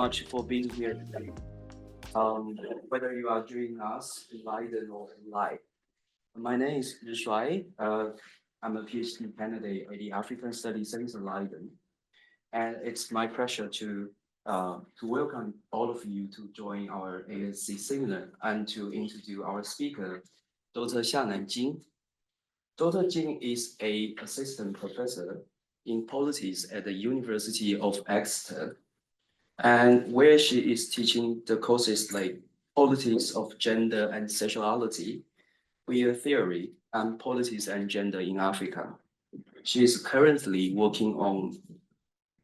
much for being here today. Whether you are joining us in Leiden or live. My name is Ri Shuai. I'm a PhD candidate at the African Studies Center Leiden. And it's my pleasure to welcome all of you to join our ASC seminar and to introduce our speaker, Dr. Xianan Jin. Dr. Jin is an assistant professor in politics at the University of Exeter, and where she is teaching the courses like politics of gender and sexuality, queer theory, and politics and gender in Africa. She is currently working on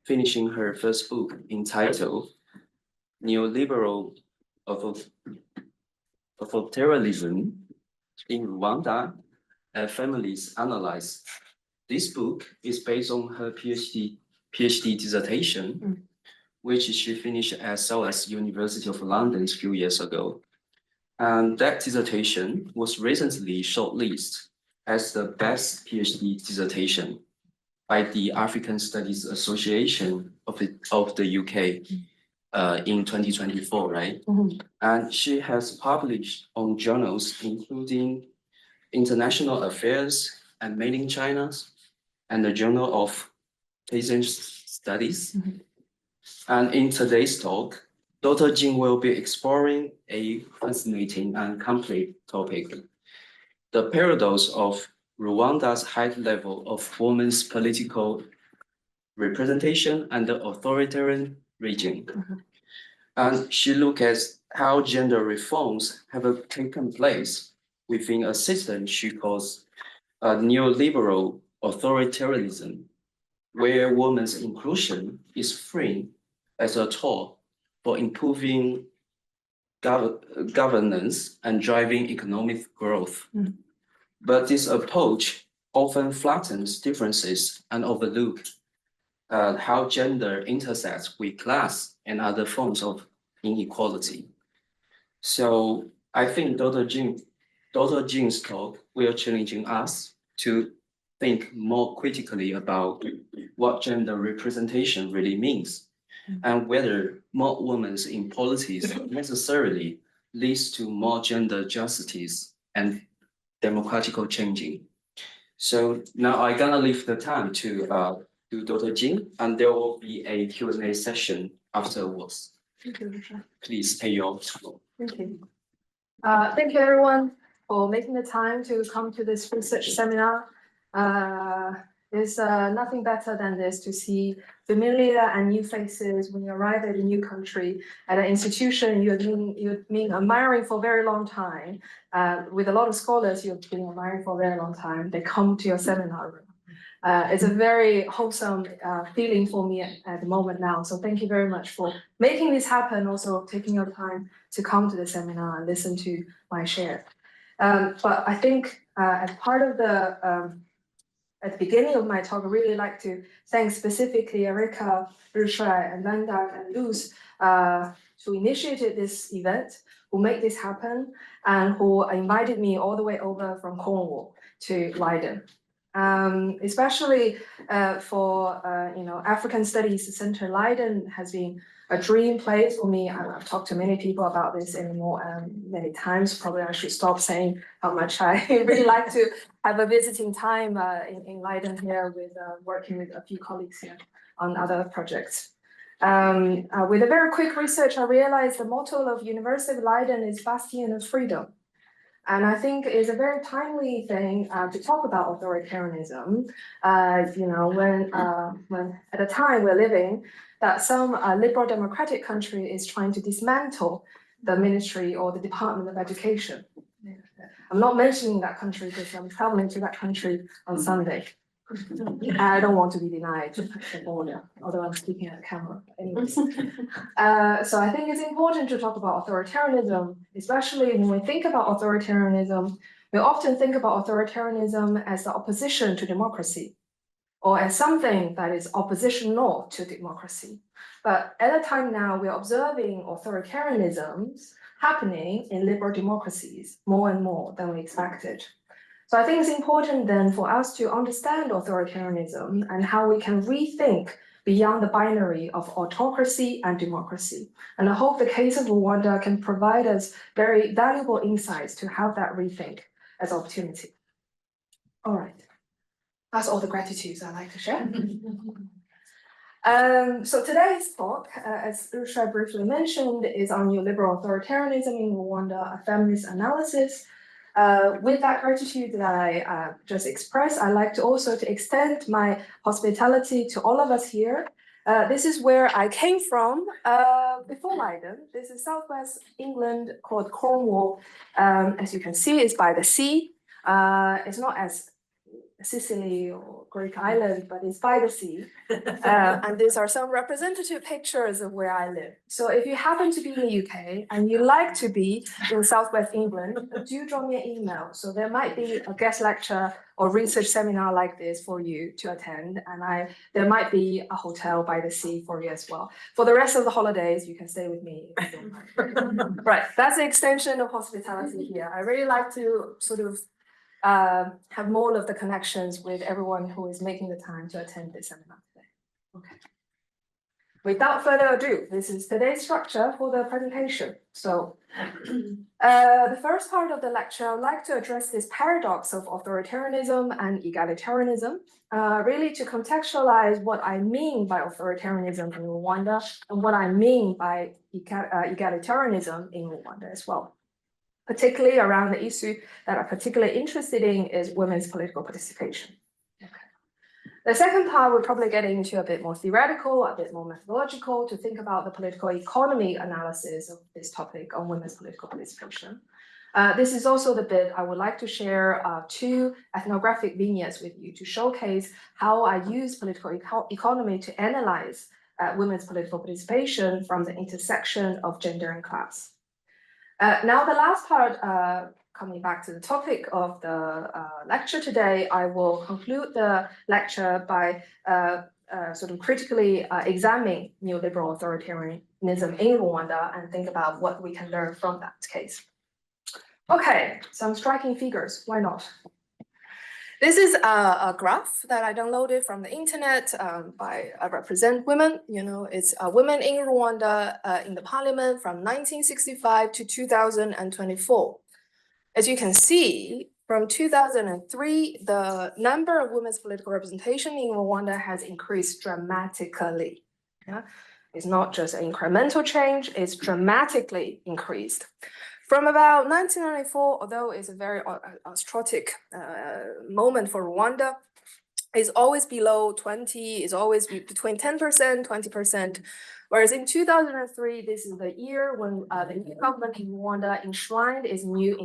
finishing her first book entitled Neoliberal Authoritarianism in Rwanda, a feminist analysis. This book is based on her PhD dissertation, which she finished at SOAS University of London a few years ago. And that dissertation was recently shortlisted as the best PhD dissertation by the African Studies Association of the UK in 2024, right? And she has published on journals including International Affairs and Made in China and the Journal of Asian Studies. And in today's talk, Dr. Jin will be exploring a fascinating and complex topic, the paradox of Rwanda's high level of women's political representation and the authoritarian regime. And she looks at how gender reforms have taken place within a system she calls neoliberal authoritarianism, where women's inclusion is framed as a tool for improving governance and driving economic growth. But this approach often flattens differences and overlooks how gender intersects with class and other forms of inequality. So I think Dr. Jin's talk will challenge us to think more critically about what gender representation really means and whether more women in politics necessarily leads to more gender justice and democratical changing. So now I'm gonna leave the time to Dr. Jin, and there will be a Q&A session afterwards. Thank you, Richard. Please take your floor. Thank you. Thank you, everyone, for making the time to come to this research seminar. There's nothing better than this to see familiar and new faces when you arrive at a new country, at an institution you've been admiring for a very long time. With a lot of scholars you've been admiring for a very long time, they come to your seminar room. It's a very wholesome feeling for me at the moment now. So thank you very much for making this happen, also taking your time to come to the seminar and listen to my share. But I think as part of the at the beginning of my talk, I really like to thank specifically Erika, Rushuai, and Landa and Luz who initiated this event, who made this happen, and who invited me all the way over from Cornwall to Leiden. Especially for African Studies Center, Leiden has been a dream place for me. I've talked to many people about this many times. Probably I should stop saying how much I really like to have a visiting time in Leiden here with working with a few colleagues here on other projects. With a very quick research, I realized the motto of University of Leiden is Bastion of Freedom. And I think it's a very timely thing to talk about authoritarianism. When at a time we're living that some liberal democratic country is trying to dismantle the ministry or the Department of Education. I'm not mentioning that country because I'm traveling to that country on Sunday. I don't want to be denied the border, although I'm speaking at the camera. Anyways. So I think it's important to talk about authoritarianism, especially when we think about authoritarianism. We often think about authoritarianism as the opposition to democracy, or as something that is oppositional to democracy. But at a time now, we're observing authoritarianisms happening in liberal democracies more and more than we expected. So I think it's important then for us to understand authoritarianism and how we can rethink beyond the binary of autocracy and democracy. And I hope the case of Rwanda can provide us very valuable insights to have that rethink as opportunity. All right, that's all the gratitudes I'd like to share. So today's talk, as Rusha briefly mentioned, is on neoliberal authoritarianism in Rwanda, a feminist analysis. With that gratitude that I just expressed, I'd like to also extend my hospitality to all of us here. This is where I came from before Leiden. This is southwest England called Cornwall. As you can see, it's by the sea. It's not as Sicily or Greek island, but it's by the sea. And these are some representative pictures of where I live. So if you happen to be in the UK and you like to be in Southwest England, do drop me an email. So there might be a guest lecture or research seminar like this for you to attend. And there might be a hotel by the sea for you as well. For the rest of the holidays, you can stay with me. Right, that's the extension of hospitality here. I really like to sort of have more of the connections with everyone who is making the time to attend this seminar today. Okay. Without further ado, this is today's structure for the presentation. So the first part of the lecture, I would like to address this paradox of authoritarianism and egalitarianism, really to contextualize what I mean by authoritarianism in Rwanda and what I mean by egalitarianism in Rwanda as well. Particularly around the issue that I'm particularly interested in is women's political participation. Okay. The second part, we're probably getting into a bit more theoretical, a bit more methodological to think about the political economy analysis of this topic on women's political participation. This is also the bit I would like to share two ethnographic vignettes with you to showcase how I use political economy to analyze women's political participation from the intersection of gender and class. Now, the last part, coming back to the topic of the lecture today, I will conclude the lecture by sort of critically examining neoliberal authoritarianism in Rwanda and think about what we can learn from that case. Okay, some striking figures, why not? This is a graph that I downloaded from the internet by Represent Women. You know, it's women in Rwanda in the parliament from 1965 to 2024. As you can see, from 2003, the number of women's political representation in Rwanda has increased dramatically. Yeah? It's not just an incremental change, it's dramatically increased. From about 1994, although it's a very atrocious moment for Rwanda, it's always below 20, it's always between 10%, 20%. Whereas in 2003, this is the year when the new government in Rwanda enshrined its new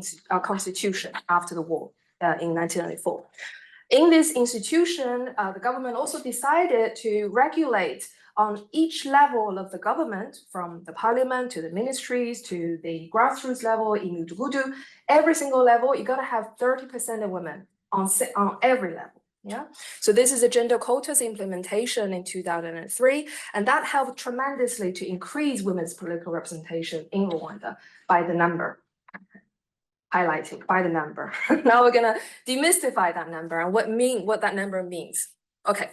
constitution after the war in 1994. In this institution, the government also decided to regulate on each level of the government, from the parliament to the ministries to the grassroots level, in Mudugudu, every single level, you gotta have 30% of women on every level. Yeah, so this is a gender quotas implementation in 2003, and that helped tremendously to increase women's political representation in Rwanda by the number. Highlighting by the number. Now we're gonna demystify that number and what that number means. Okay,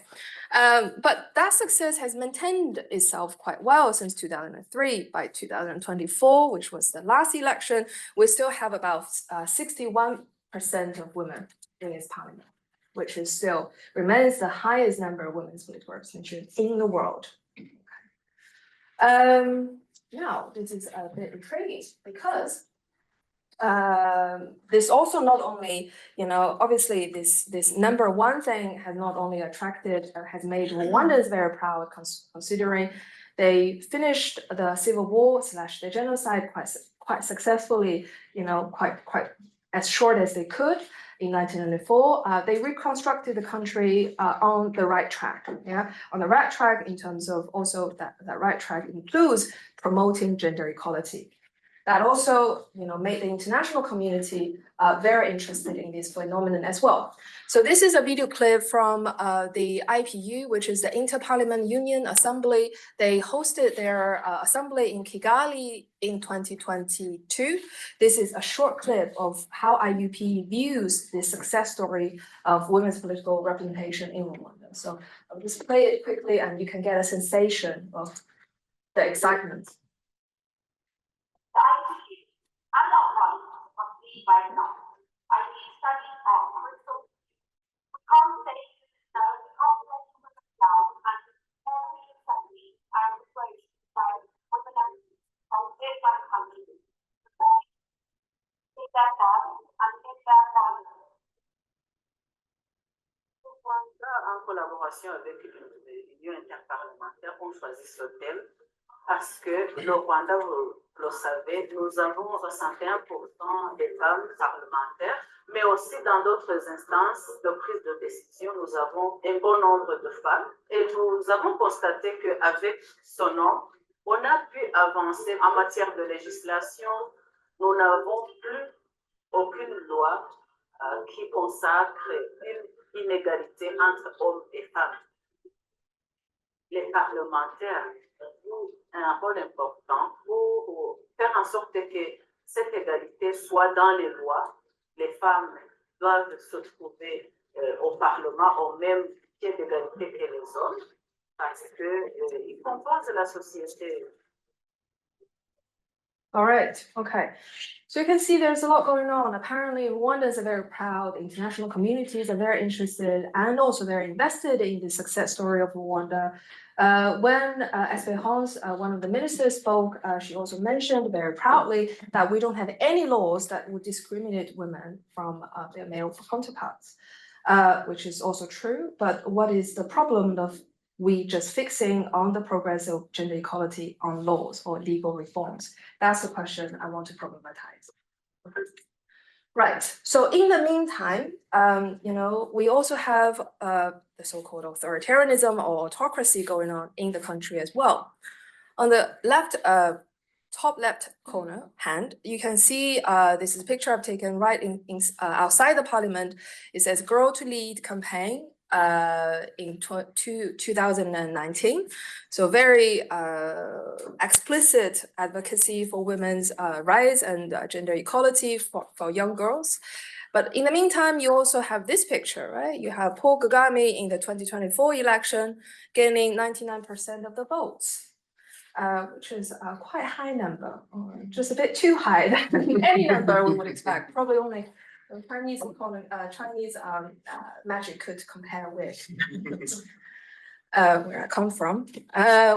but that success has maintained itself quite well since 2003. By 2024, which was the last election, we still have about 61% of women in its parliament, which is still remains the highest number of women's political representation in the world. Now, this is a bit intriguing because this also not only, you know, obviously this number one thing has not only attracted, has made Rwandans very proud, considering they finished the civil war / the genocide quite successfully, you know, quite as short as they could in 1994. They reconstructed the country on the right track, yeah, on the right track in terms of also that right track includes promoting gender equality. That also, you know, made the international community very interested in this phenomenon as well. So this is a video clip from the IPU, which is the Interparliament Union Assembly. They hosted their assembly in Kigali in 2022. This is a short clip of how IUP views the success story of women's political representation in Rwanda. So I'll just play it quickly and you can get a sensation of the excitement. I'm not one of the right now. I need studying on crystal. Conversation with the down and every assembly and persuasion by women from different countries. Take that down and take that down. En collaboration avec l'Union interparlementaire, on choisit ce thème parce que le Rwanda, vous le savez, nous avons 61% des femmes parlementaires, mais aussi dans d'autres instances de prise de décision, nous avons un bon nombre de femmes et nous avons constaté qu'avec ce nombre, on a pu avancer en matière de législation. Nous n'avons plus aucune loi qui consacre une inégalité entre hommes et femmes. Les parlementaires jouent un rôle important pour faire en sorte que cette égalité soit dans les lois. Les femmes doivent se trouver au Parlement au même pied d'égalité que les hommes parce qu'ils composent la société. All right, okay. So you can see there's a lot going on. Apparently, Rwandans are very proud, international communities are very interested and also very invested in the success story of Rwanda. When Espérance, one of the ministers, spoke, she also mentioned very proudly that we don't have any laws that would discriminate women from their male counterparts, which is also true. But what is the problem of we just fixing on the progress of gender equality on laws or legal reforms? That's the question I want to problematize. Right. So in the meantime, we also have the so-called authoritarianism or autocracy going on in the country as well. On the left, top left corner hand, you can see this is a picture I've taken right in outside the parliament. It says "Grow to Lead" campaign. In 2019. So very explicit advocacy for women's rights and gender equality for young girls. But in the meantime, you also have this picture, right? You have Paul Kagame in the 2024 election gaining 99% of the votes, which is a quite high number, or just a bit too high than any number we would expect. Probably only Chinese magic could compare with. Where I come from,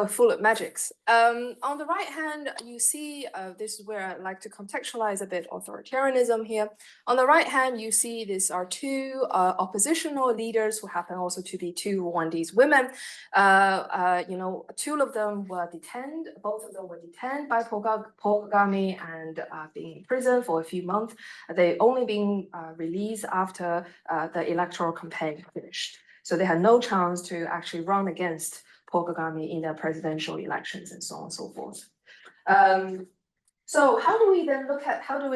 full of magics. On the right hand, you see, this is where I like to contextualize a bit authoritarianism here. On the right hand, you see these are two oppositional leaders who happen also to be two Rwandese women. Two of them were detained, both of them were detained by Paul Kagame and being in prison for a few months. They only been released after the electoral campaign finished. So they had no chance to actually run against Paul Kagame in the presidential elections and so on and so forth. So how do we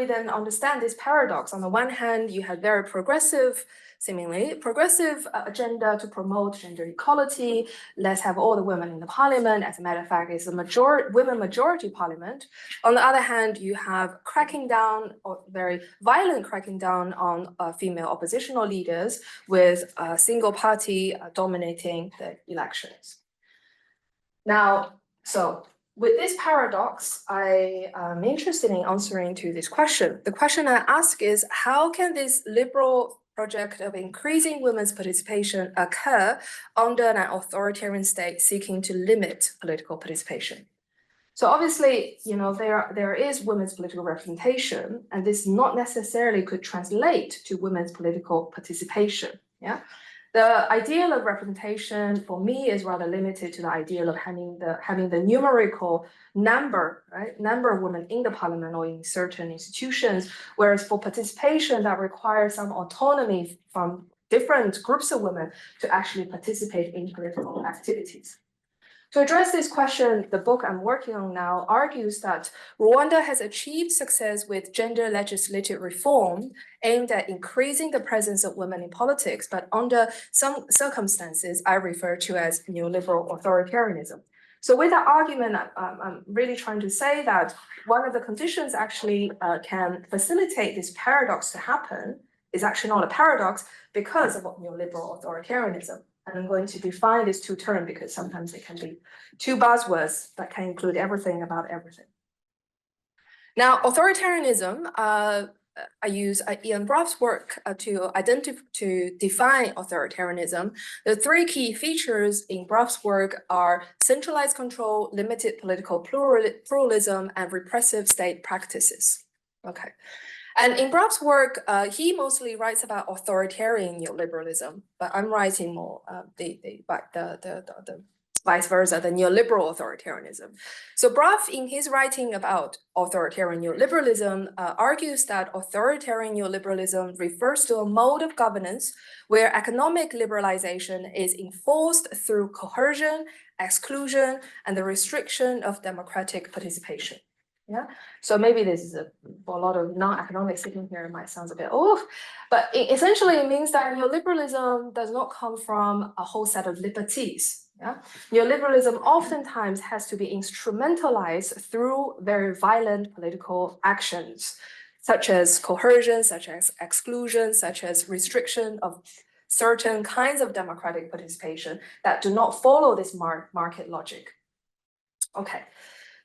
then understand this paradox? On the one hand, you have very progressive, seemingly progressive agenda to promote gender equality. Let's have all the women in the parliament. As a matter of fact, it's a women majority parliament. On the other hand, you have cracking down, or very violent cracking down on female oppositional leaders with a single party dominating the elections. Now, so with this paradox, I am interested in answering to this question. The question I ask is, how can this liberal project of increasing women's participation occur under an authoritarian state seeking to limit political participation? So obviously, there is women's political representation, and this not necessarily could translate to women's political participation. Yeah. The ideal of representation for me is rather limited to the ideal of having the numerical number, right? Number of women in the parliament or in certain institutions, whereas for participation that requires some autonomy from different groups of women to actually participate in political activities. To address this question, the book I'm working on now argues that Rwanda has achieved success with gender legislative reform aimed at increasing the presence of women in politics, but under some circumstances I refer to as neoliberal authoritarianism. So with that argument, I'm really trying to say that one of the conditions actually can facilitate this paradox to happen is actually not a paradox because of neoliberal authoritarianism. And I'm going to define these two terms because sometimes they can be two buzzwords that can include everything about everything. Now, authoritarianism, I use Ian Brought's work to define authoritarianism. The three key features in Brought's work are centralized control, limited political pluralism, and repressive state practices. Okay. And in Brought's work, he mostly writes about authoritarian neoliberalism, but I'm writing more the vice versa, the neoliberal authoritarianism. So Brough, in his writing about authoritarian neoliberalism, argues that authoritarian neoliberalism refers to a mode of governance where economic liberalization is enforced through coercion, exclusion, and the restriction of democratic participation. Yeah, so maybe this is for a lot of non-economic sitting here, it might sound a bit off, but essentially it means that neoliberalism does not come from a whole set of liberties. Yeah, neoliberalism oftentimes has to be instrumentalized through very violent political actions, such as coercion, such as exclusion, such as restriction of certain kinds of democratic participation that do not follow this market logic. Okay.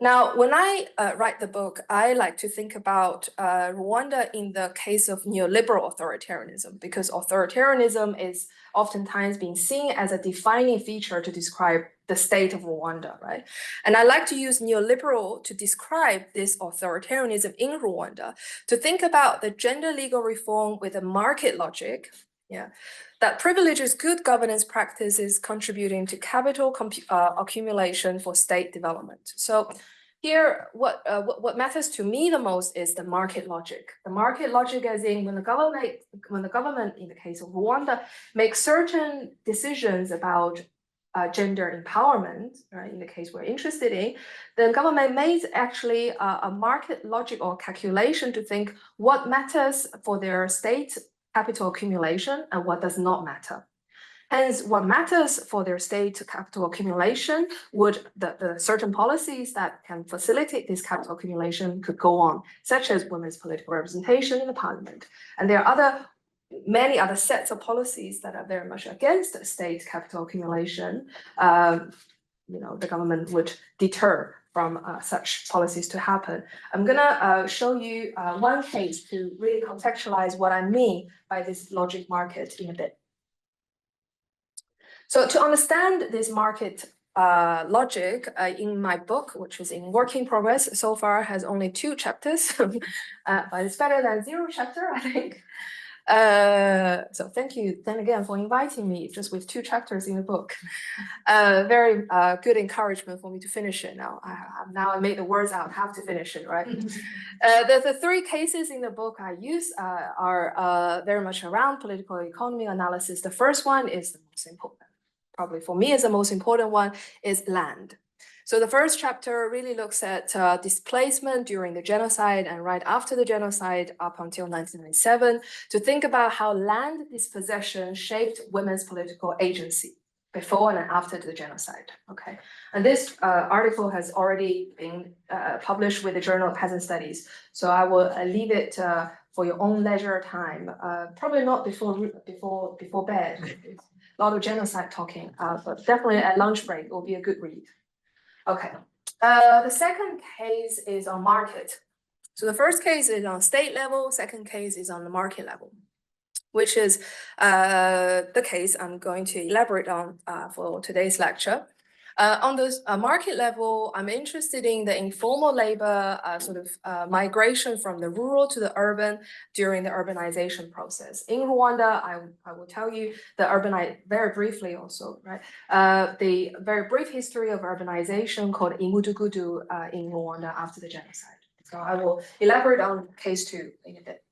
Now, when I write the book, I like to think about Rwanda in the case of neoliberal authoritarianism, because authoritarianism is oftentimes being seen as a defining feature to describe the state of Rwanda, right? And I like to use neoliberal to describe this authoritarianism in Rwanda, to think about the gender legal reform with a market logic, yeah, that privileges good governance practices contributing to capital accumulation for state development. So here, what matters to me the most is the market logic. The market logic, as in when the government, in the case of Rwanda, makes certain decisions about gender empowerment, right, in the case we're interested in, the government made actually a market logic or calculation to think what matters for their state capital accumulation and what does not matter. Hence, what matters for their state capital accumulation would the certain policies that can facilitate this capital accumulation could go on, such as women's political representation in the parliament. And there are many other sets of policies that are very much against state capital accumulation. The government would deter from such policies to happen. I'm gonna show you one case to really contextualize what I mean by this logic market in a bit. So to understand this market logic in my book, which is in work in progress, so far has only 2 chapters, but it's better than 0 chapter, I think. So thank you then again for inviting me just with 2 chapters in the book. Very good encouragement for me to finish it now. I made the words out, have to finish it, right? The 3 cases in the book I use are very much around political economy analysis. The first one is the most important, probably for me is the most important one, is land. So the first chapter really looks at displacement during the genocide and right after the genocide up until 1997 to think about how land dispossession shaped women's political agency before and after the genocide. Okay, and this article has already been published with the Journal of Peasant Studies. So I will leave it for your own leisure time. Probably not before bed. A lot of genocide talking, but definitely at lunch break, it will be a good read. Okay, the second case is on market. So the first case is on state level, second case is on the market level, which is the case I'm going to elaborate on for today's lecture. On the market level, I'm interested in the informal labor migration from the rural to the urban during the urbanization process. In Rwanda, I will tell you very briefly also, right? The very brief history of urbanization called Imudugudu in Rwanda after the genocide. So I will elaborate on case 2 in a bit.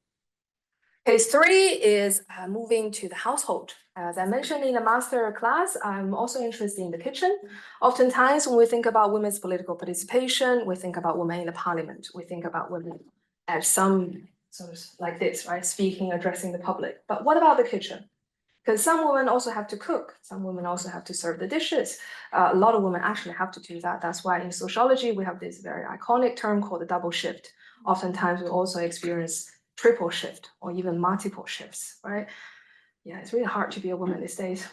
Case 3 is moving to the household. As I mentioned in the master class, I'm also interested in the kitchen. Oftentimes, when we think about women's political participation, we think about women in the parliament. We think about women as some sort of like this, right? Speaking, addressing the public. But what about the kitchen? Because some women also have to cook. Some women also have to serve the dishes. A lot of women actually have to do that. That's why in sociology, we have this very iconic term called the double shift. Oftentimes, we also experience triple shift or even multiple shifts, right? yeah, it's really hard to be a woman these days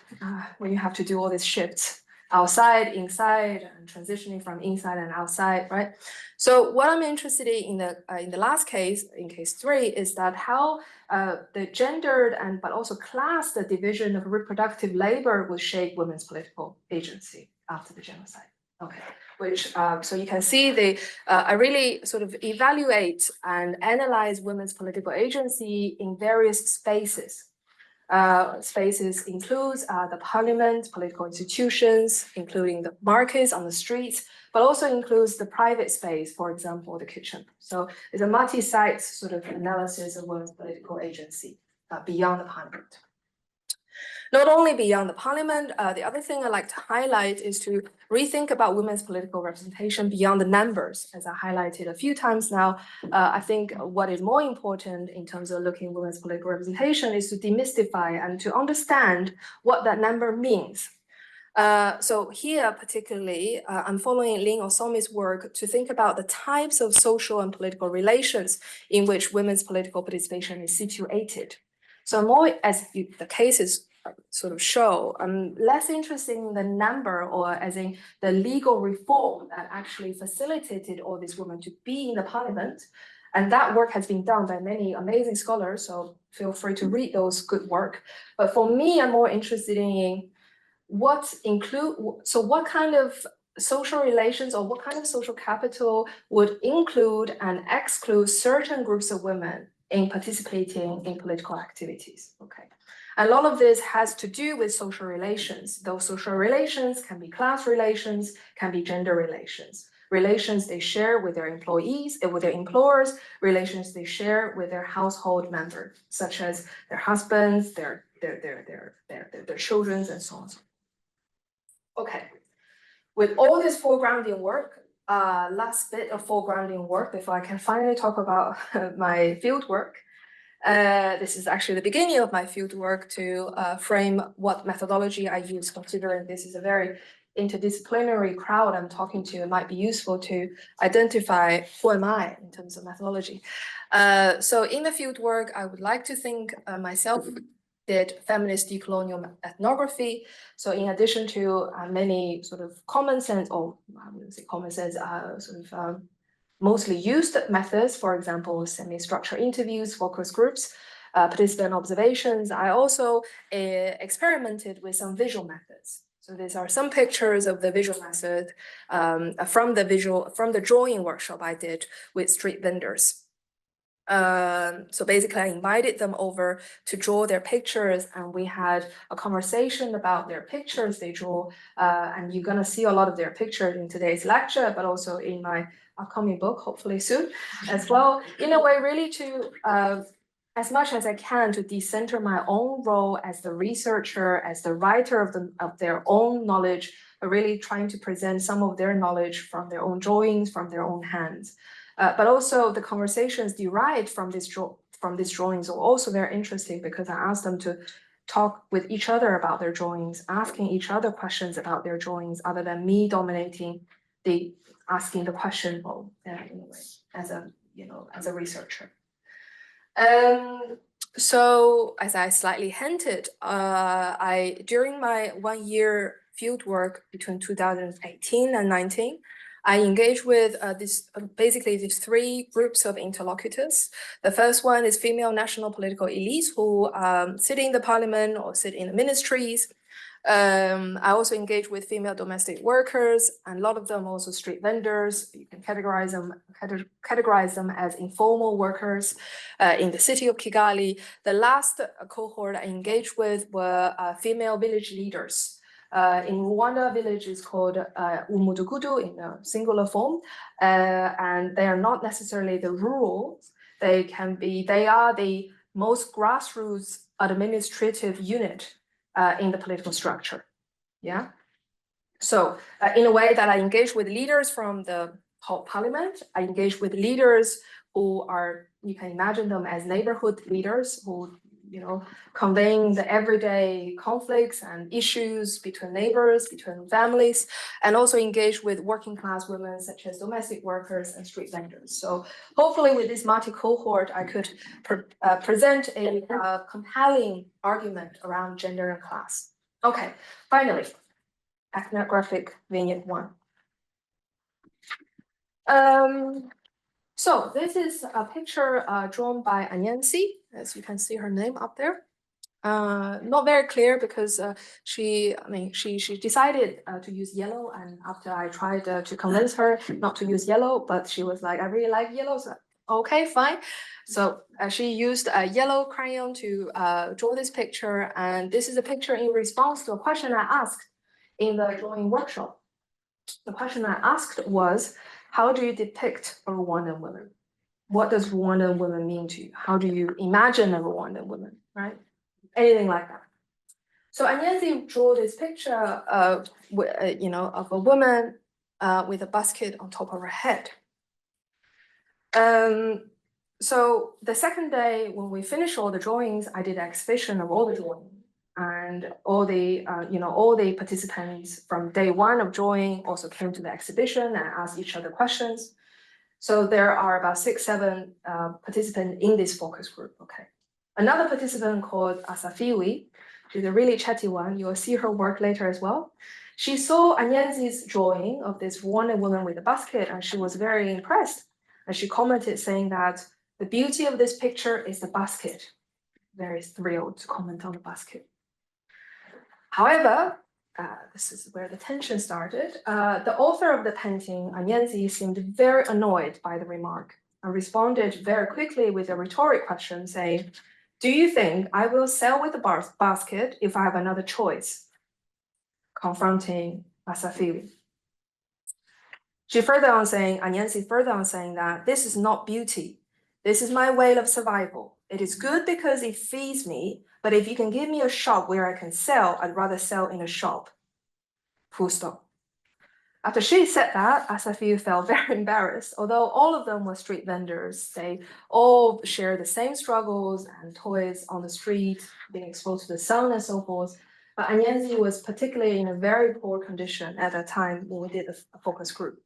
when you have to do all these shifts outside, inside, and transitioning from inside and outside, right? So what I'm interested in the last case, in case 3, is that how the gendered and but also class the division of reproductive labor will shape women's political agency after the genocide. Okay, which so you can see I really sort of evaluate and analyze women's political agency in various spaces. Spaces includes the parliament, political institutions, including the markets on the streets, but also includes the private space, for example, the kitchen. So it's a multi-site sort of analysis of women's political agency beyond the parliament. Not only beyond the parliament, the other thing I'd like to highlight is to rethink about women's political representation beyond the numbers. As I highlighted a few times now, I think what is more important in terms of looking at women's political representation is to demystify and to understand what that number means. So here, particularly, I'm following Lin Osomi's work to think about the types of social and political relations in which women's political participation is situated. So more as the cases sort of show, I'm less interested in the number or as in the legal reform that actually facilitated all these women to be in the parliament. And that work has been done by many amazing scholars, so feel free to read those good work. But for me, I'm more interested in what kind of social relations or what kind of social capital would include and exclude certain groups of women in participating in political activities, okay? A lot of this has to do with social relations. Those social relations can be class relations, can be gender relations. Relations they share with their employees, with their employers, relations they share with their household members, such as their husbands, their children, and so on. Okay, with all this foregrounding work, last bit of foregrounding work before I can finally talk about my field work. This is actually the beginning of my field work to frame what methodology I use, considering this is a very interdisciplinary crowd I'm talking to. It might be useful to identify who am I in terms of methodology. So in the field work, I would like to think myself did feminist decolonial ethnography. So in addition to many sort of common sense, or I wouldn't say common sense, mostly used methods, for example, semi-structured interviews, focus groups, participant observations, I also experimented with some visual methods. So these are some pictures of the visual method from the drawing workshop I did with street vendors. So basically I invited them over to draw their pictures, and we had a conversation about their pictures they draw. And you're gonna see a lot of their pictures in today's lecture, but also in my upcoming book, hopefully soon as well. In a way, really to, as much as I can, to decenter my own role as the researcher, as the writer of their own knowledge, really trying to present some of their knowledge from their own drawings, from their own hands. But also the conversations derived from these drawings are also very interesting, because I asked them to talk with each other about their drawings, asking each other questions about their drawings, other than me dominating asking the question anyway, as a researcher. So as I slightly hinted, during my 1-year field work between 2018 and 19, I engaged with basically these 3 groups of interlocutors. The first one is female national political elites who sit in the parliament or sit in the ministries. I also engage with female domestic workers, and a lot of them also street vendors. You can categorize them as informal workers in the city of Kigali. The last cohort I engaged with were female village leaders. In Rwanda, village is called umudugudu in a singular form, and they are not necessarily the rural. They are the most grassroots administrative unit in the political structure. Yeah. So in a way that I engage with leaders from the whole parliament, I engage with leaders who are, you can imagine them as neighborhood leaders who conveying the everyday conflicts and issues between neighbors, between families, and also engage with working class women such as domestic workers and street vendors. So hopefully with this multi-cohort, I could present a compelling argument around gender and class. Okay, finally, ethnographic vignette 1. So this is a picture drawn by Anyansi, as you can see her name up there. Not very clear because she decided to use yellow, and after I tried to convince her not to use yellow, but she was like, I really like yellow, so okay, fine. So she used a yellow crayon to draw this picture, and this is a picture in response to a question I asked in the drawing workshop. The question I asked was, how do you depict a Rwandan woman? What does Rwandan woman mean to you? How do you imagine a Rwandan woman, right? Anything like that. So Anyansi drew this picture of a woman with a basket on top of her head. So the second day, when we finished all the drawings, I did an exhibition of all the drawings, and all the participants from day 1 of drawing also came to the exhibition and asked each other questions. So there are about 6-7 participants in this focus group. Okay. Another participant called Asafiwi, she's a really chatty one. You will see her work later as well. She saw Anyansi's drawing of this Rwandan woman with a basket, and she was very impressed. And she commented saying that the beauty of this picture is the basket. Very thrilled to comment on the basket. However, this is where the tension started. The author of the painting, Anyansi, seemed very annoyed by the remark and responded very quickly with a rhetoric question saying, do you think I will sell with the basket if I have another choice? Confronting Asafiwi. Anyansi further on saying that this is not beauty. This is my way of survival. It is good because it feeds me, but if you can give me a shop where I can sell, I'd rather sell in a shop. Full stop. After she said that, Asafiwi felt very embarrassed. Although all of them were street vendors, they all share the same struggles and toys on the street, being exposed to the sun and so forth. But Anyansi was particularly in a very poor condition at that time when we did a focus group.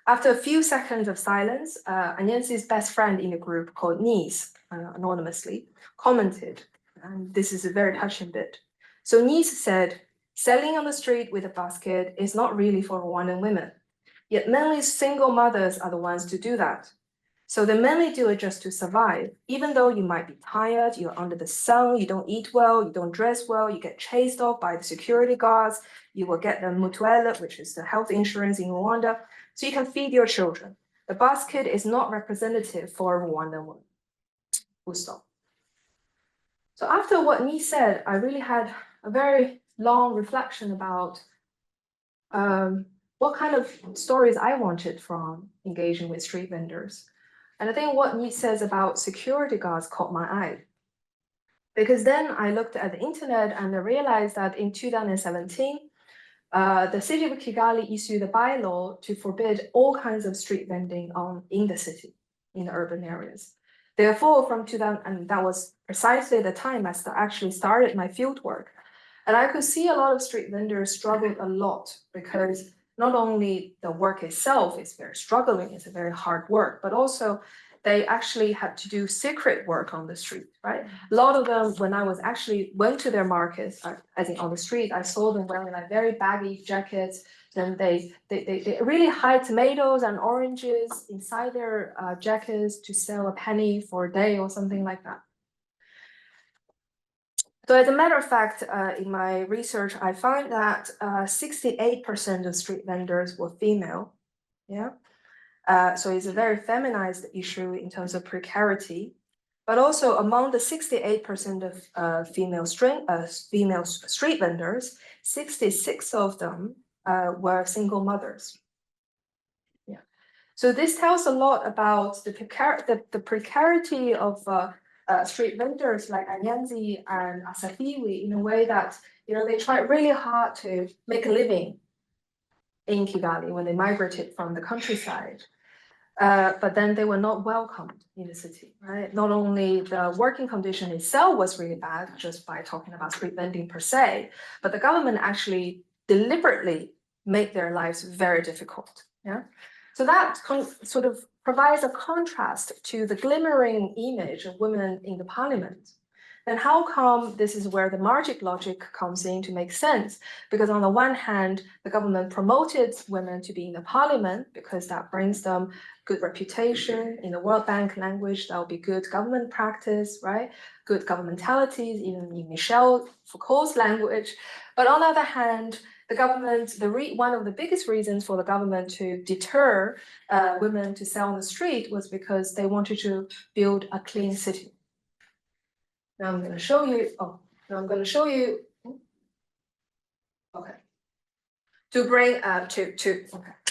After a few seconds of silence, Anyansi's best friend in the group, called Nice, anonymously, commented, and this is a very touching bit. So Nice said, selling on the street with a basket is not really for Rwandan women. Yet mainly single mothers are the ones to do that. So they mainly do it just to survive. Even though you might be tired, you're under the sun, you don't eat well, you don't dress well, you get chased off by the security guards, you will get the mutuelle, which is the health insurance in Rwanda, so you can feed your children. The basket is not representative for a Rwandan woman. Full stop. So after what Ni said, I really had a very long reflection about what kind of stories I wanted from engaging with street vendors. And I think what Ni says about security guards caught my eye. Because then I looked at the internet and I realized that in 2017, the city of Kigali issued a bylaw to forbid all kinds of street vending in the city, in the urban areas. Therefore, from 2000, and that was precisely the time I actually started my field work. And I could see a lot of street vendors struggled a lot because not only the work itself is very struggling, it's a very hard work, but also they actually had to do secret work on the street, right? A lot of them, when I went to their markets, as in on the street, I saw them wearing like very baggy jackets. Then they really hide tomatoes and oranges inside their jackets to sell a penny for a day or something like that. So as a matter of fact, in my research, I found that 68% of street vendors were female. Yeah. So it's a very feminized issue in terms of precarity. But also among the 68% of female street vendors, 66 of them were single mothers. Yeah. So this tells a lot about the precarity of street vendors like Anyansi and Asafiwi in a way that they tried really hard to make a living in Kigali when they migrated from the countryside. but then they were not welcomed in the city, right? Not only the working condition itself was really bad, just by talking about street vending per se, but the government actually deliberately made their lives very difficult, yeah? So that sort of provides a contrast to the glimmering image of women in the parliament. Then how come this is where the market logic comes in to make sense? Because on the one hand, the government promoted women to be in the parliament because that brings them good reputation. In the World Bank language, that will be good government practice, right? Good governmentalities, even in Michel Foucault's language. But on the other hand, the government, one of the biggest reasons for the government to deter women to sell on the street was because they wanted to build a clean city. Now I'm going to show you, okay. To bring, okay,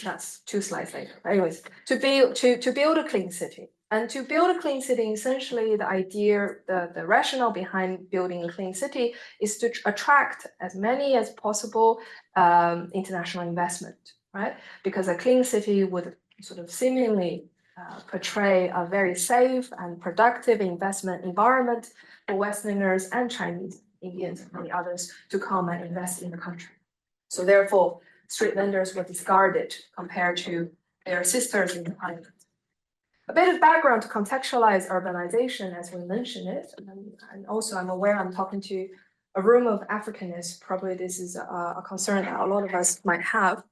that's 2 slides later. Anyways, to build a clean city. And to build a clean city, essentially the idea, the rationale behind building a clean city is to attract as many as possible international investment, right? Because a clean city would sort of seemingly portray a very safe and productive investment environment for Westerners and Chinese, Indians, and the others to come and invest in the country. So therefore, street vendors were discarded compared to their sisters in the island. A bit of background to contextualize urbanization as we mentioned it, and also I'm aware I'm talking to a room of Africanists. Probably this is a concern that a lot of us might have.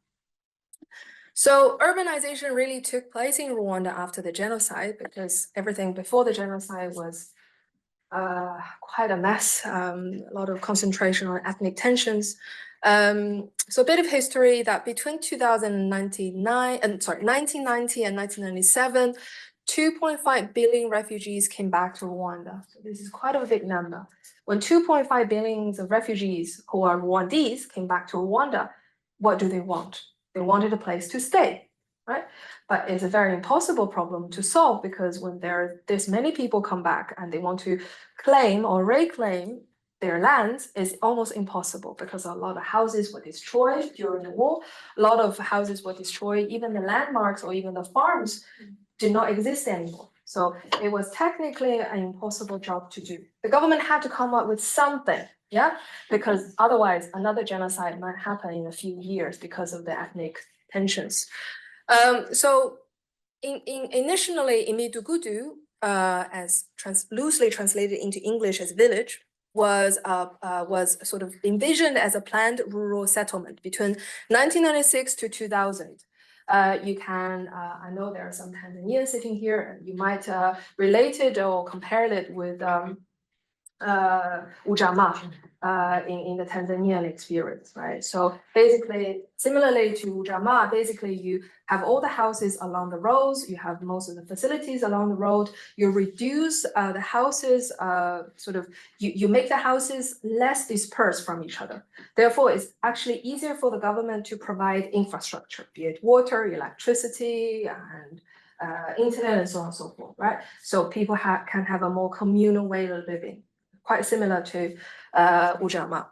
So urbanization really took place in Rwanda after the genocide, because everything before the genocide was quite a mess, a lot of concentration on ethnic tensions. So a bit of history that between 1990 and 1997, 2.5 billion refugees came back to Rwanda. So this is quite a big number. When 2.5 billion of refugees who are Rwandese came back to Rwanda, what do they want? They wanted a place to stay, right? But it's a very impossible problem to solve, because when there's many people come back and they want to claim or reclaim their lands, is almost impossible, because a lot of houses were destroyed during the war. A lot of houses were destroyed, even the landmarks or even the farms did not exist anymore. So it was technically an impossible job to do. The government had to come up with something, yeah, because otherwise another genocide might happen in a few years because of the ethnic tensions. So initially, Imidugudu, as loosely translated into English as village, was sort of envisioned as a planned rural settlement between 1996 to 2000. You can, I know there are some Tanzanians sitting here, and you might relate it or compare it with Ujamaa in the Tanzanian experience, right? So basically, similarly to Ujamaa, basically you have all the houses along the roads, you have most of the facilities along the road, you reduce the houses, you make the houses less dispersed from each other. Therefore, it's actually easier for the government to provide infrastructure, be it water, electricity, and internet, and so on and so forth, right? So people can have a more communal way of living, quite similar to Ujamaa.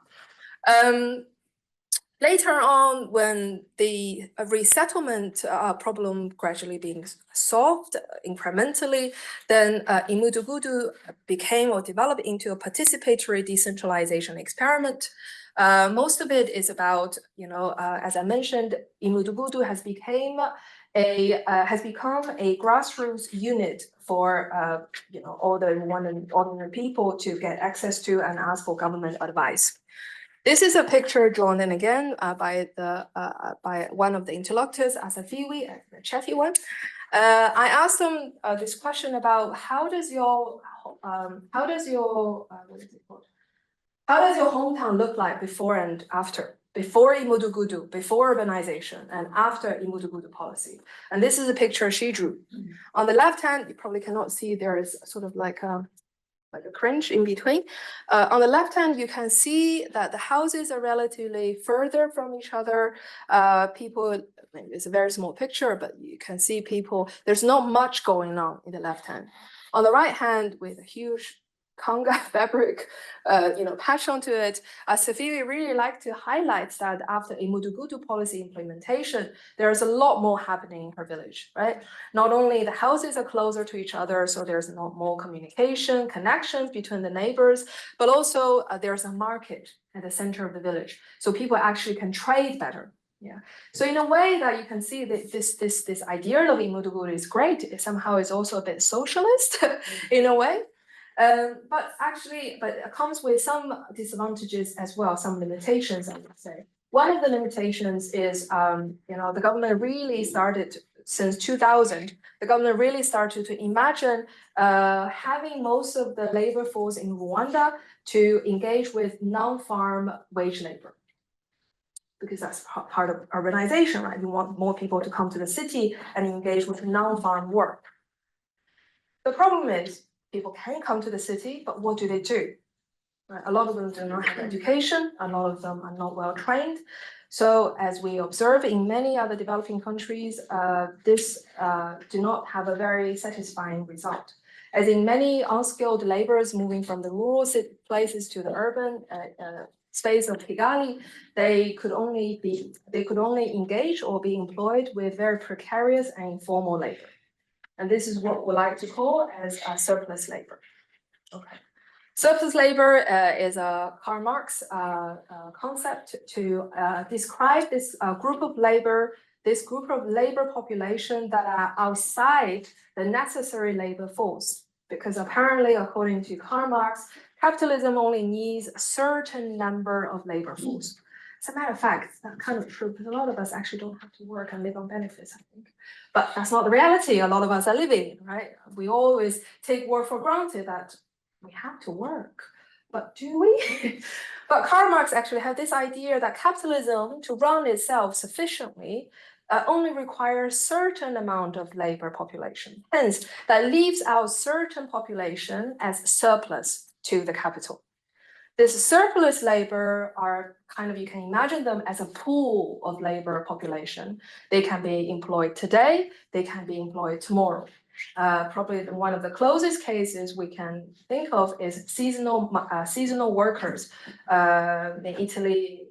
Later on, when the resettlement problem gradually being solved incrementally, then Imudugudu became or developed into a participatory decentralization experiment. Most of it is about, as I mentioned, Imudugudu has become a grassroots unit for all the ordinary people to get access to and ask for government advice. This is a picture drawn in again by one of the interlocutors, Asafiwi, the Chethi one. I asked them this question about how does your hometown look like before and after? Before Imudugudu, before urbanization, and after Imudugudu policy. And this is a picture she drew. On the left hand, you probably cannot see, there is sort of like a cringe in between. On the left hand, you can see that the houses are relatively further from each other. It's a very small picture, but you can see people, there's not much going on in the left hand. On the right hand, with a huge Conga fabric, patch onto it. Safiwi really like to highlight that after a Mudugudu policy implementation, there's a lot more happening in her village, right? Not only the houses are closer to each other, so there's more communication, connections between the neighbors, but also there's a market at the center of the village, so people actually can trade better. Yeah. So in a way that you can see that this idea of Mudugudu is great. It somehow is also a bit socialist in a way. But it comes with some disadvantages as well, some limitations, I would say. One of the limitations is, the government really started since 2000. The government really started to imagine having most of the labor force in Rwanda to engage with non-farm wage labor, because that's part of urbanization, right? You want more people to come to the city and engage with non-farm work. The problem is, people can come to the city, but what do they do? Right? A lot of them do not have education. A lot of them are not well trained. So as we observe in many other developing countries, this do not have a very satisfying result. As in many unskilled laborers moving from the rural places to the urban space of Kigali, they could only engage or be employed with very precarious and informal labor. And this is what we like to call as surplus labor. Okay. Surplus labor is a Karl Marx concept to describe this group of labor population that are outside the necessary labor force. Because apparently, according to Karl Marx, capitalism only needs a certain number of labor force. As a matter of fact, that's kind of true, because a lot of us actually don't have to work and live on benefits, I think. But that's not the reality a lot of us are living, right? We always take work for granted that we have to work, but do we? But Karl Marx actually had this idea that capitalism, to run itself sufficiently, only requires certain amount of labor population. Hence, that leaves out certain population as surplus to the capital. This surplus labor are kind of, you can imagine them as a pool of labor population. They can be employed today, they can be employed tomorrow. Probably one of the closest cases we can think of is seasonal workers in Italy,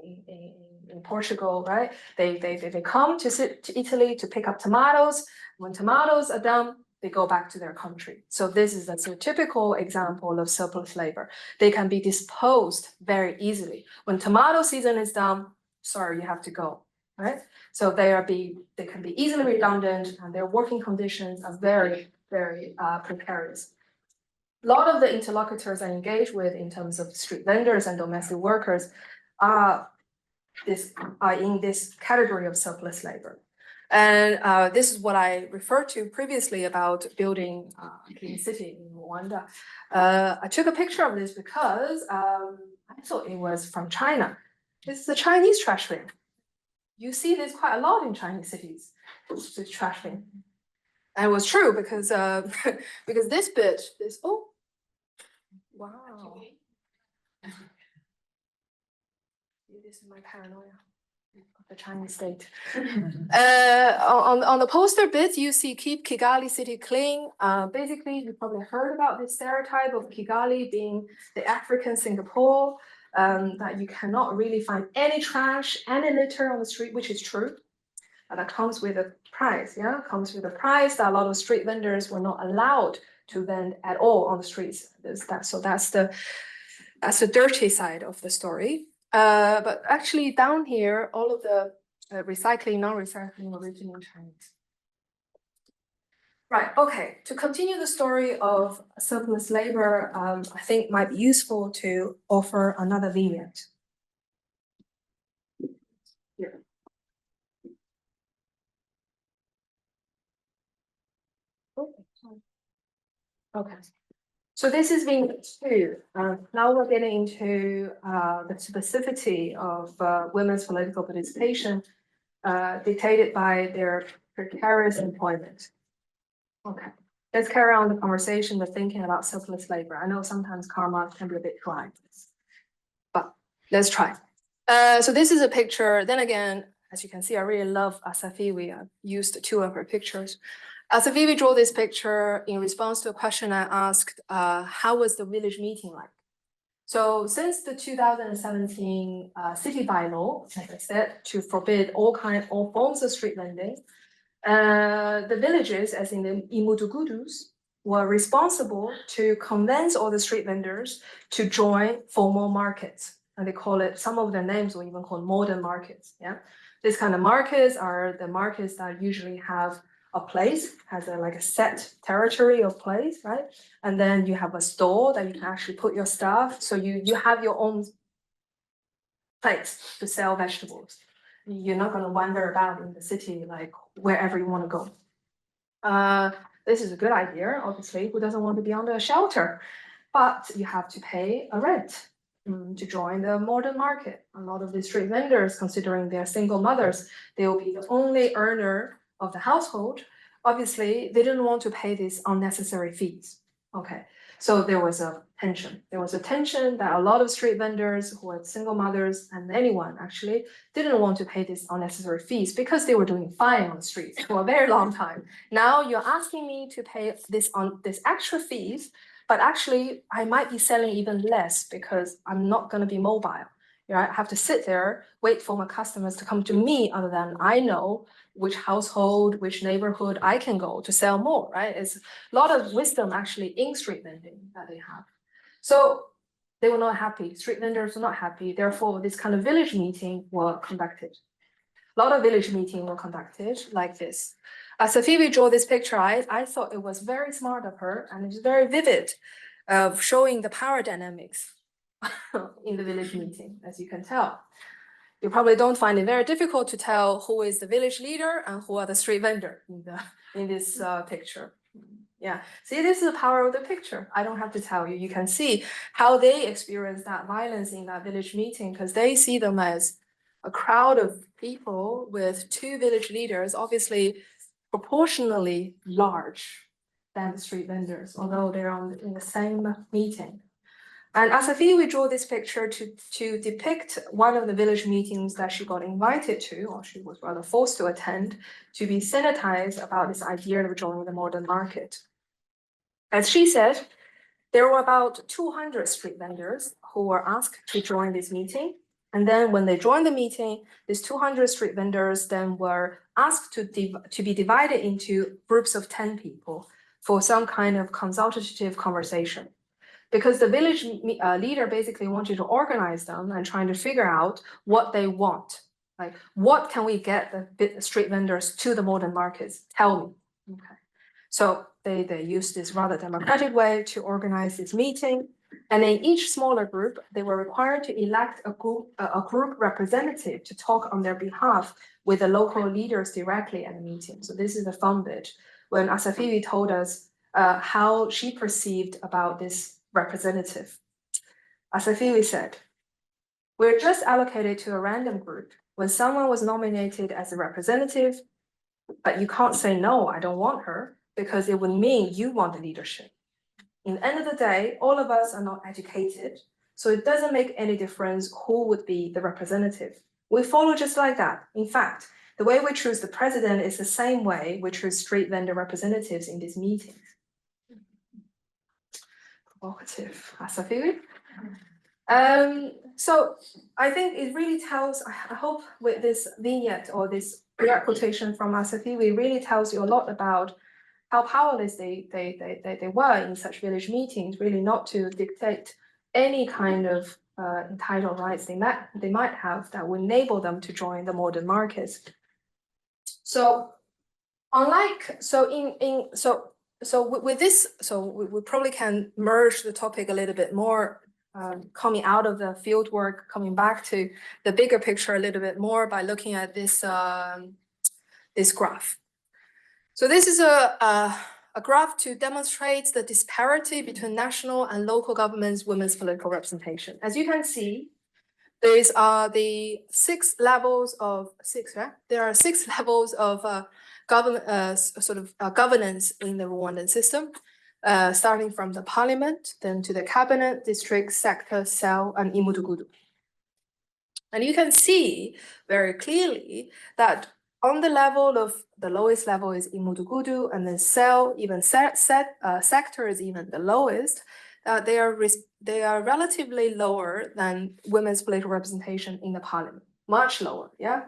in Portugal, right? They come to Italy to pick up tomatoes. When tomatoes are done, they go back to their country. So this is a typical example of surplus labor. They can be disposed very easily. When tomato season is done, sorry, you have to go, right? So they can be easily redundant, and their working conditions are very, very precarious. A lot of the interlocutors I engage with in terms of street vendors and domestic workers are in this category of surplus labor. And this is what I referred to previously about building a clean city in Rwanda. I took a picture of this because I thought it was from China. This is a Chinese trash bin. You see this quite a lot in Chinese cities, this trash bin. And it was true because because this bit, wow. This is my paranoia of the Chinese state. On the poster bit, you see keep Kigali city clean. Basically, you probably heard about this stereotype of Kigali being the African Singapore, that you cannot really find any trash, any litter on the street, which is true. That comes with a price, yeah? Comes with a price that a lot of street vendors were not allowed to vend at all on the streets. So that's the dirty side of the story. But actually down here, all of the recycling, non-recycling origin in Chinese. Right, okay, to continue the story of surplus labor, I think might be useful to offer another vignette. Here. Okay. So this is vignette 2. Now we're getting into the specificity of women's political participation dictated by their precarious employment. Okay, let's carry on the conversation with thinking about surplus labor. I know sometimes Karl Marx can be a bit dry, but let's try. So this is a picture. Then again, as you can see, I really love Safiwi. I've used 2 of her pictures. Asafiwi drew this picture in response to a question I asked, how was the village meeting like? So since the 2017 city bylaw, as I said, to forbid all forms of street vending, the villages, as in the Imudugudus, were responsible to convince all the street vendors to join formal markets. And they call it, some of their names were even called modern markets. Yeah, these kind of markets are the markets that usually have a place, has like a set territory of place, right? And then you have a store that you can actually put your stuff. So you have your own place to sell vegetables. You're not going to wander about in the city like wherever you want to go. This is a good idea, obviously. Who doesn't want to be under a shelter? But you have to pay a rent to join the modern market. A lot of the street vendors, considering they're single mothers, they will be the only earner of the household. Obviously, they didn't want to pay these unnecessary fees. Okay, so there was a tension. There was a tension that a lot of street vendors who were single mothers and anyone actually didn't want to pay these unnecessary fees because they were doing fine on the streets for a very long time. Now you're asking me to pay this extra fees, but actually I might be selling even less because I'm not going to be mobile. I have to sit there, wait for my customers to come to me, other than I know which household, which neighborhood I can go to sell more, right? It's a lot of wisdom actually in street vending that they have. So they were not happy. Street vendors were not happy. Therefore, this kind of village meeting were conducted. A lot of village meetings were conducted like this. As Asafiwi drew this picture, I thought it was very smart of her, and it's very vivid of showing the power dynamics in the village meeting, as you can tell. You probably don't find it very difficult to tell who is the village leader and who are the street vendor in this picture. Yeah, see, this is the power of the picture. I don't have to tell you. You can see how they experience that violence in that village meeting because they see them as a crowd of people with two village leaders, obviously proportionally large than the street vendors, although they're in the same meeting. And Asafiwi drew this picture to depict one of the village meetings that she got invited to, or she was rather forced to attend, to be sanitized about this idea of joining the modern market. As she said, there were about 200 street vendors who were asked to join this meeting. And then when they joined the meeting, these 200 street vendors then were asked to be divided into groups of 10 people for some kind of consultative conversation. Because the village leader basically wanted to organize them and trying to figure out what they want. Like, what can we get the street vendors to the modern markets? Tell me. Okay. So they used this rather democratic way to organize this meeting. And in each smaller group, they were required to elect a group representative to talk on their behalf with the local leaders directly at the meeting. So this is the fun bit. When Asafiwi told us how she perceived about this representative. Asafiwi said, "We're just allocated to a random group. When someone was nominated as a representative, but you can't say, no, I don't want her, because it would mean you want the leadership. In the end of the day, all of us are not educated, so it doesn't make any difference who would be the representative. We follow just like that. In fact, the way we choose the president is the same way we choose street vendor representatives in these meetings." Provocative, Asafiwi. So I think it really tells, I hope with this vignette or this quotation from Asafiwi really tells you a lot about how powerless they were in such village meetings, really not to dictate any kind of entitled rights they might have that would enable them to join the modern markets. So with this, we probably can merge the topic a little bit more, coming out of the field work, coming back to the bigger picture a little bit more by looking at this this graph. So this is a graph to demonstrate the disparity between national and local governments' women's political representation. As you can see, there are the There are 6 levels of governance in the Rwandan system, starting from the parliament, then to the cabinet, district, sector, cell, and imudugudu. And you can see very clearly that on the level of the lowest level is Imudugudu, and then cell, even sector is even the lowest. They are relatively lower than women's political representation in the parliament, much lower, yeah?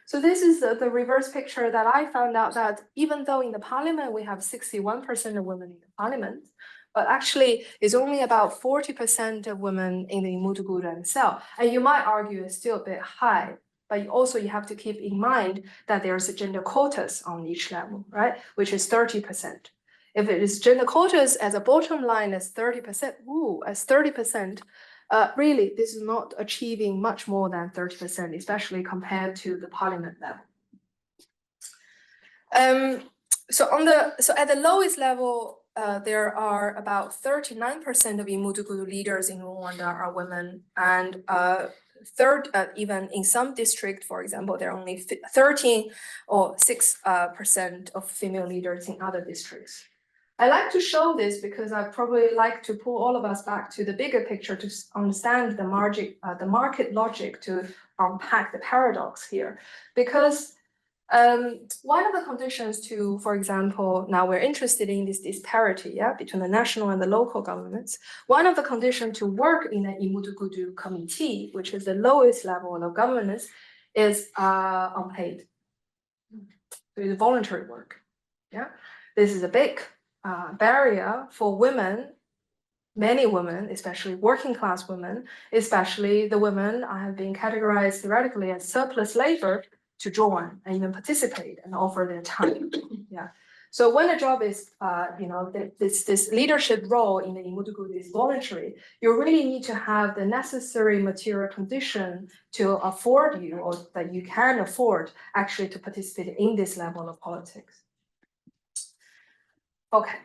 So this is the reverse picture that I found out, that even though in the parliament we have 61% of women in the parliament, but actually it's only about 40% of women in the Imudugudu and cell. And you might argue it's still a bit high, but you have to keep in mind that there's a gender quotas on each level, right? Which is 30%. If it is gender quotas as a bottom line as 30%, really, this is not achieving much more than 30%, especially compared to the parliament level. So at the lowest level, there are about 39% of Imudugudu leaders in Rwanda are women, and even in some districts, for example, there are only 13 or 6% of female leaders in other districts. I like to show this because I probably like to pull all of us back to the bigger picture to understand the market logic, to unpack the paradox here. Because one of the conditions to, for example, now we're interested in this disparity, between the national and the local governments. One of the conditions to work in the Imudugudu committee, which is the lowest level of governance, is unpaid. So it's voluntary work. Yeah, this is a big barrier for women, many women, especially working class women, especially the women have been categorized theoretically as surplus labor, to join and even participate and offer their time. Yeah. So when a job is, this leadership role in the Imudugudu is voluntary, you really need to have the necessary material condition to afford you, or that you can afford actually to participate in this level of politics. Okay.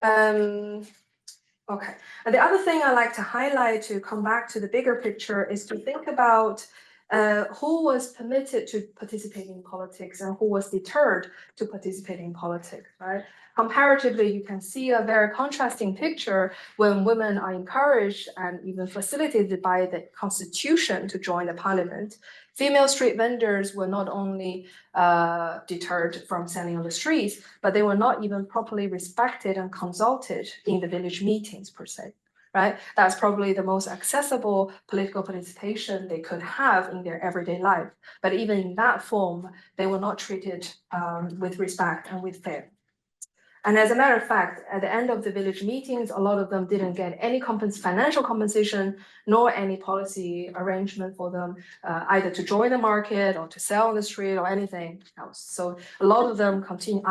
Okay. And the other thing I like to highlight, to come back to the bigger picture, is to think about who was permitted to participate in politics and who was deterred to participate in politics, right? Comparatively, you can see a very contrasting picture when women are encouraged and even facilitated by the constitution to join the parliament. Female street vendors were not only deterred from selling on the streets, but they were not even properly respected and consulted in the village meetings per se. Right? That's probably the most accessible political participation they could have in their everyday life. But even in that form, they were not treated with respect and with fair. And as a matter of fact, at the end of the village meetings, a lot of them didn't get any financial compensation, nor any policy arrangement for them, either to join the market or to sell on the street or anything else. So a lot of them continue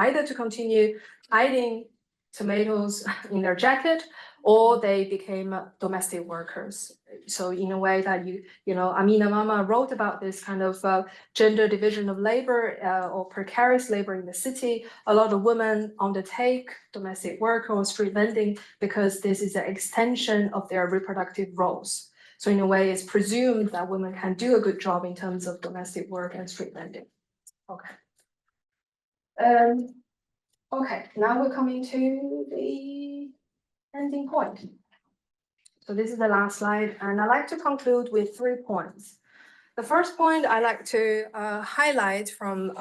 hiding tomatoes in their jacket, or they became domestic workers. So in a way that Amina Mama wrote about this kind of gender division of labor or precarious labor in the city. A lot of women undertake domestic work or street vending because this is an extension of their reproductive roles. So in a way, it's presumed that women can do a good job in terms of domestic work and street vending. Okay. Okay, now we're coming to the ending point. So this is the last slide, and I like to conclude with 3 points. The first point I like to highlight from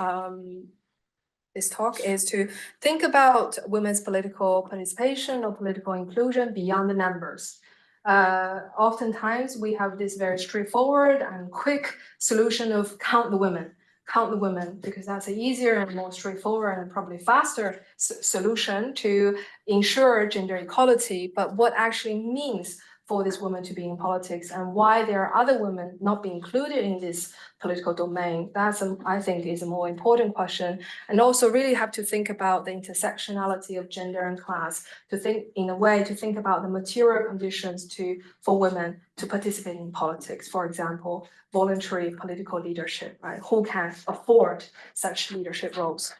this talk is to think about women's political participation or political inclusion beyond the numbers. Oftentimes we have this very straightforward and quick solution of count the women, because that's an easier and more straightforward and probably faster solution to ensure gender equality. But what actually means for this woman to be in politics and why there are other women not being included in this political domain, that's, I think, is a more important question. And also really have to think about the intersectionality of gender and class, to think about the material conditions for women to participate in politics. For example, voluntary political leadership, right? Who can afford such leadership roles?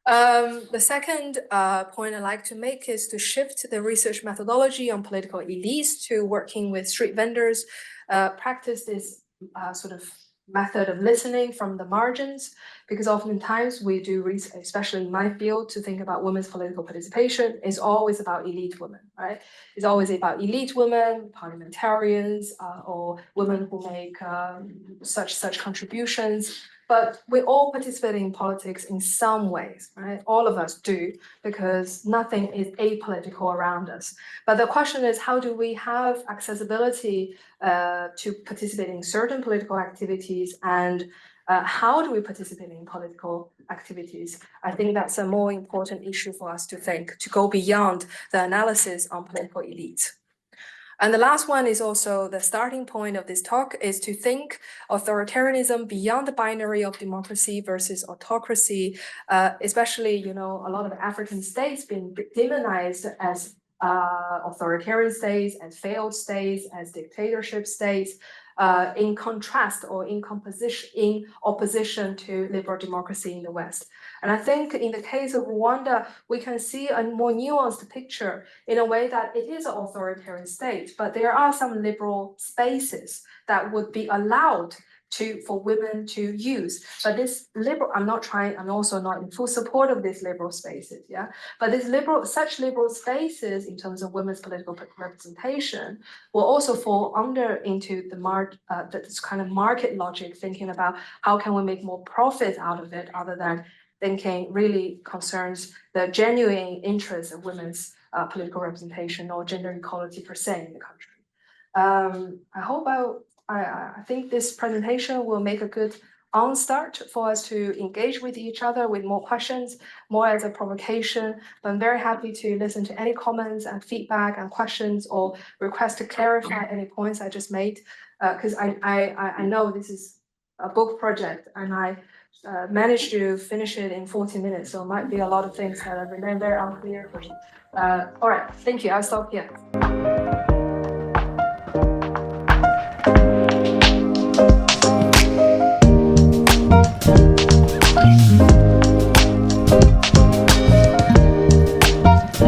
The second point I'd like to make is to shift the research methodology on political elites to working with street vendors, practice this sort of method of listening from the margins, because oftentimes we do research, especially in my field, to think about women's political participation is always about elite women, right? It's always about elite women, parliamentarians, or women who make such contributions. But we all participate in politics in some ways, right? All of us do, because nothing is apolitical around us. But the question is, how do we have accessibility to participate in certain political activities, and how do we participate in political activities? I think that's a more important issue for us to think, to go beyond the analysis on political elites. And the last one is also the starting point of this talk, is to think authoritarianism beyond the binary of democracy versus autocracy, especially, a lot of African states being demonized as authoritarian states, as failed states, as dictatorship states, in contrast or in opposition to liberal democracy in the West. And I think in the case of Rwanda, we can see a more nuanced picture in a way that it is an authoritarian state, but there are some liberal spaces that would be allowed for women to use. But this liberal, I'm also not in full support of these liberal spaces, yeah. But such liberal spaces in terms of women's political representation will also fall into this kind of market logic, thinking about how can we make more profit out of it, other than thinking really concerns the genuine interests of women's political representation or gender equality per se in the country. I think this presentation will make a good start for us to engage with each other with more questions, more as a provocation. But I'm very happy to listen to any comments and feedback and questions or requests to clarify any points I just made, because I know this is a book project and I managed to finish it in 40 minutes, so it might be a lot of things that remain very unclear. All right, thank you. I'll stop here.